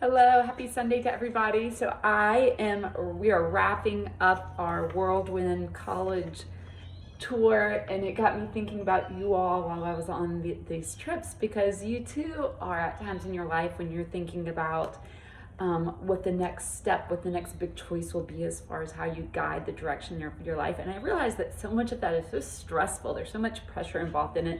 Hello, happy Sunday to everybody. We are wrapping up our Whirlwind College tour, and it got me thinking about you all while I was on these trips, because you too are at times in your life when you're thinking about what the next step, what the next big choice will be as far as how you guide the direction of your life. And I realize that so much of that is so stressful. There's so much pressure involved in it.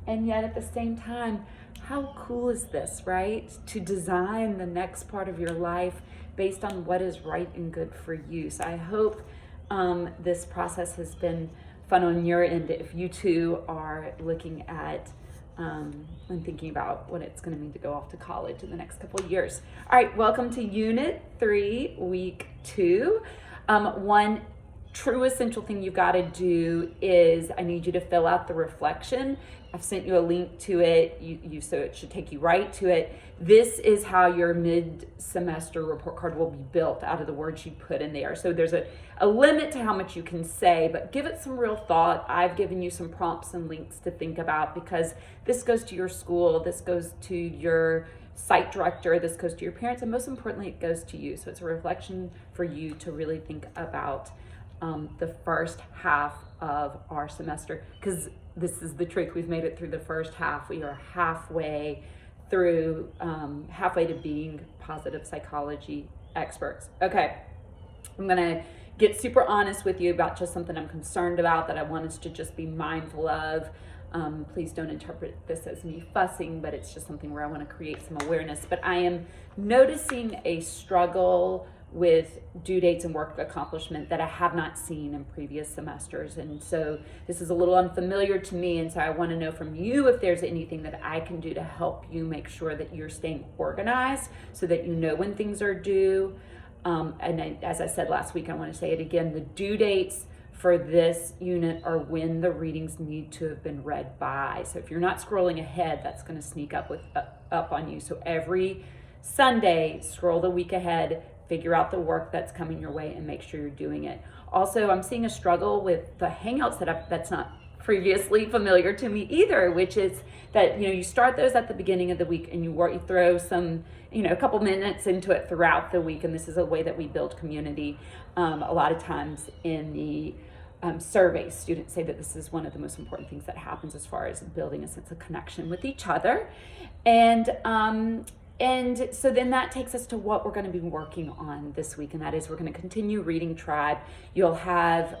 And yet at the same time, how cool is this, right? To design the next part of your life based on what is right and good for you. So I hope this process has been fun on your end if you too are looking at and thinking about what it's going to mean to go off to college in the next couple of years. All right, welcome to Unit 3, Week 2. One true essential thing you've got to do is I need you to fill out the reflection. I've sent you a link to it, so it should take you right to it. This is how your mid-semester report card will be built out of the words you put in there. So there's a limit to how much you can say, but give it some real thought. I've given you some prompts and links to think about, because this goes to your school, this goes to your site director, this goes to your parents, and most importantly, it goes to you. So it's a reflection for you to really think about the first half of our semester, because this is the trick. We've made it through the first half. We are halfway through, halfway to being positive psychology experts. Okay, I'm gonna get super honest with you about just something I'm concerned about that I want us to just be mindful of. Please don't interpret this as me fussing, but it's just something where I want to create some awareness. But I am noticing a struggle with due dates and work accomplishment that I have not seen in previous semesters. And so this is a little unfamiliar to me. And so I want to know from you if there's anything that I can do to help you make sure that you're staying organized so that you know when things are due. As I said last week, I want to say it again, the due dates for this unit are when the readings need to have been read by. So if you're not scrolling ahead, that's going to sneak up on you. So every Sunday, scroll the week ahead, figure out the work that's coming your way, and make sure you're doing it. Also, I'm seeing a struggle with the Hangouts that's not previously familiar to me either, which is that you start those at the beginning of the week and you throw some a couple minutes into it throughout the week, and this is a way that we build community. A lot of times in the surveys, students say that this is one of the most important things that happens as far as building a sense of connection with each other. And so then that takes us to what we're going to be working on this week, and that is we're going to continue reading Tribe. You'll have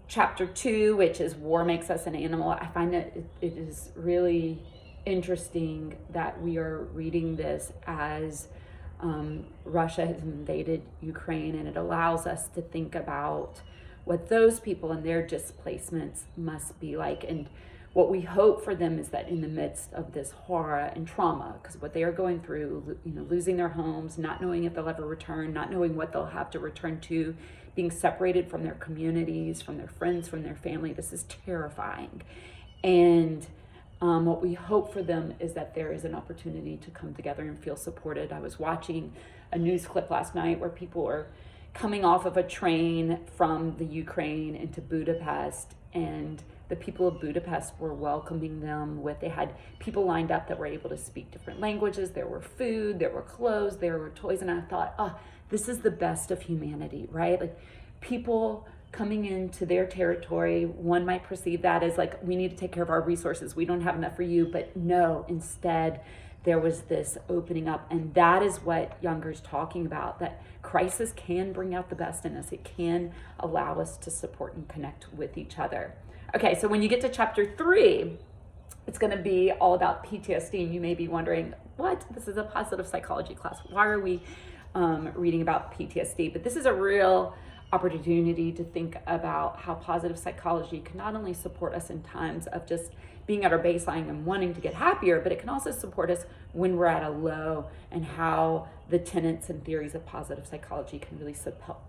chapter 2, which is War Makes Us an Animal. I find that it is really interesting that we are reading this as Russia has invaded Ukraine, and it allows us to think about what those people and their displacements must be like. And what we hope for them is that in the midst of this horror and trauma, because what they are going through, losing their homes, not knowing if they'll ever return, not knowing what they'll have to return to, being separated from their communities, from their friends, from their family, this is terrifying. And what we hope for them is that there is an opportunity to come together and feel supported. I was watching a news clip last night where people were coming off of a train from the Ukraine into Budapest, and the people of Budapest were welcoming them they had people lined up that were able to speak different languages. There were food, there were clothes, there were toys. And I thought, this is the best of humanity, right? Like, people coming into their territory, one might perceive that as like, we need to take care of our resources. We don't have enough for you. But no, instead, there was this opening up. And that is what Younger's talking about, that crisis can bring out the best in us. It can allow us to support and connect with each other. Okay, so when you get to chapter 3, it's going to be all about PTSD. And you may be wondering, what? This is a positive psychology class. Why are we reading about PTSD? But this is a real opportunity to think about how positive psychology can not only support us in times of just being at our baseline and wanting to get happier, but it can also support us when we're at a low, and how the tenets and theories of positive psychology can really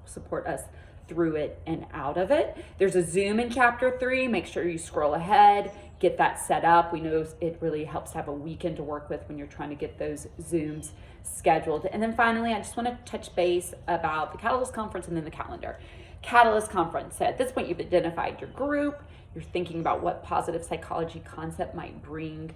support us through it and out of it. There's a Zoom in chapter 3. Make sure you scroll ahead, get that set up. We know it really helps to have a weekend to work with when you're trying to get those Zooms scheduled. And then finally, I just want to touch base about the Catalyst Conference and then the calendar. Catalyst Conference. So at this point, you've identified your group. You're thinking about what positive psychology concept might bring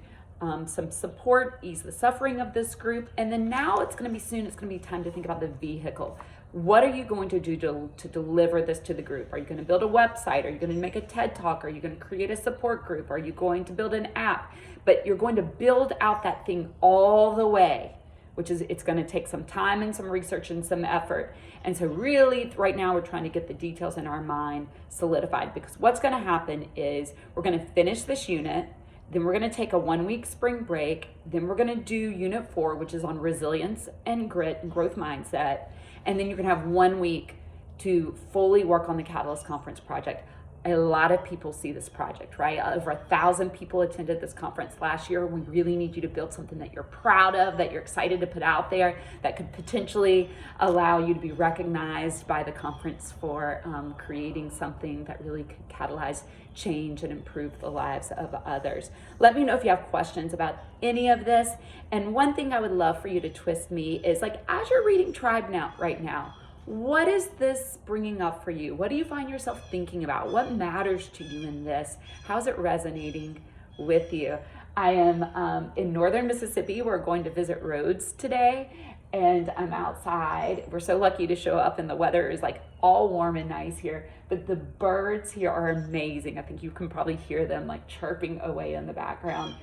some support, ease the suffering of this group. And then now it's going to be time to think about the vehicle. What are you going to do to deliver this to the group? Are you going to build a website? Are you going to make a TED Talk? Are you going to create a support group? Are you going to build an app? But you're going to build out that thing all the way, which is, it's going to take some time and some research and some effort. And so really right now we're trying to get the details in our mind solidified, because what's going to happen is we're going to finish this unit. Then we're going to take a 1-week spring break. Then we're going to do unit 4, which is on resilience and grit and growth mindset. And then you're going to have 1 week to fully work on the Catalyst Conference project. A lot of people see this project, right? Over 1,000 people attended this conference last year. We really need you to build something that you're proud of, that you're excited to put out there, that could potentially allow you to be recognized by the conference for creating something that really could catalyze change and improve the lives of others. Let me know if you have questions about any of this. And one thing I would love for you to twist me is, like, as you're reading Tribe now, right now, what is this bringing up for you? What do you find yourself thinking about? What matters to you in this? How's it resonating with you? I am in northern Mississippi. We're going to visit Rhodes today, and I'm outside. We're so lucky to show up, and the weather is like all warm and nice here, but the birds here are amazing. I think you can probably hear them like chirping away in the background.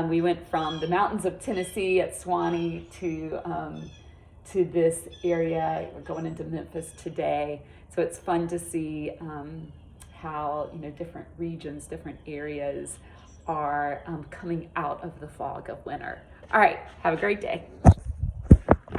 We went from the mountains of Tennessee at Swanee to this area. We're going into Memphis today. So it's fun to see how, different regions, different areas are coming out of the fog of winter. All right, have a great day.